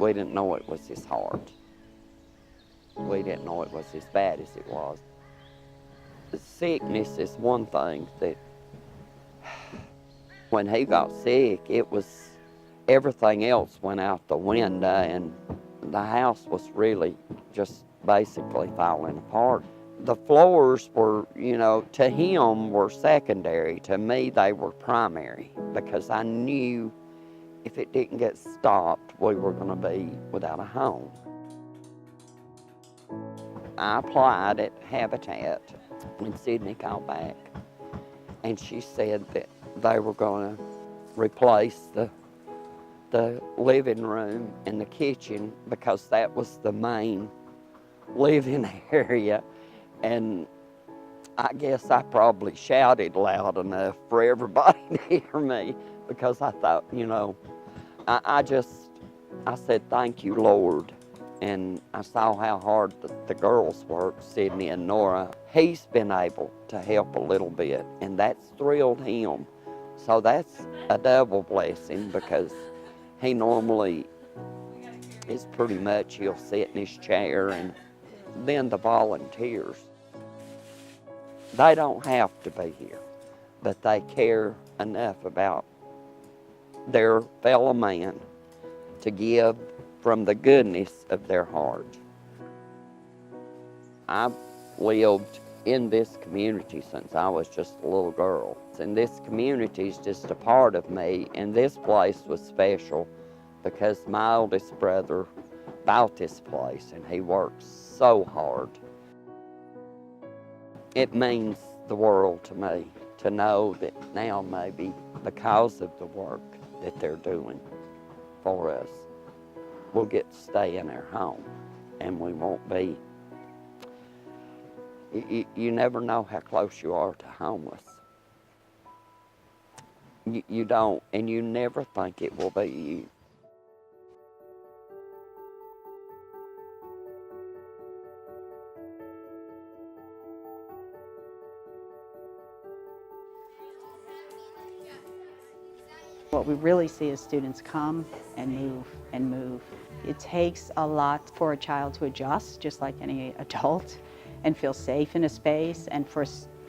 we didn't know it was as hard. We didn't know it was as bad as it was. The sickness is one thing that, when he got sick, it was, everything else went out the window, and the house was really just basically falling apart. The floors were, you know, to him were secondary. To me, they were primary, because I knew if it didn't get stopped, we were going to be without a home. I applied at Habitat when Sydney called back, and she said that they were going to replace the living room and the kitchen, because that was the main living area. And I guess I probably shouted loud enough for everybody to hear me, because I thought, you know, I said, thank you, Lord. And I saw how hard the girls worked, Sydney and Nora. He's been able to help a little bit, and that's thrilled him. So that's a double blessing, because he normally is pretty much, he'll sit in his chair, and then the volunteers. They don't have to be here, but they care enough about their fellow man to give from the goodness of their heart. I've lived in this community since I was just a little girl. And this community is just a part of me, and this place was special because my oldest brother bought this place, and he worked so hard. It means the world to me to know that now, maybe because of the work that they're doing for us, we'll get to stay in our home, and we won't be. You never know how close you are to homeless. You don't, and you never think it will be you. What we really see is students come and move and move. It takes a lot for a child to adjust, just like any adult, and feel safe in a space, and for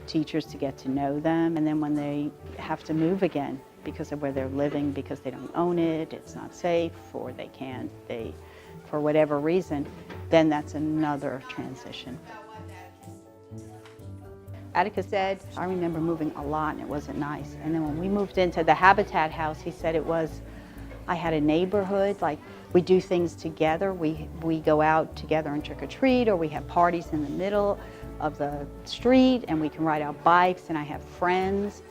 teachers to get to know them. And then when they have to move again because of where they're living, because they don't own it, it's not safe, or they can't, for whatever reason, then that's another transition. Atticus said, I remember moving a lot and it wasn't nice. And then when we moved into the Habitat house, he said I had a neighborhood, like we do things together. We go out together and trick or treat, or we have parties in the middle of the street, and we can ride our bikes, and I have friends.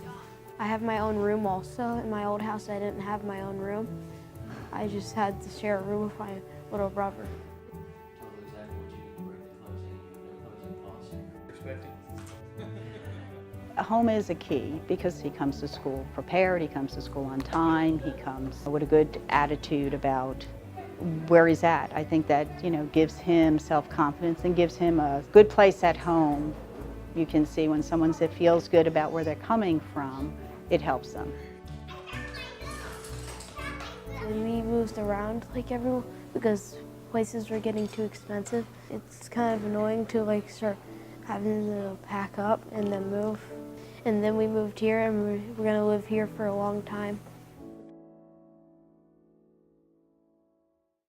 I have my own room also. In my old house, I didn't have my own room. I just had to share a room with my little brother. Home is a key, because he comes to school prepared, he comes to school on time, he comes with a good attitude about where he's at. I think that, you know, gives him self-confidence and gives him a good place at home. You can see when someone feels good about where they're coming from, it helps them. We moved around like everyone because places were getting too expensive. It's kind of annoying to like start having to pack up and then move. And then we moved here, and we're going to live here for a long time.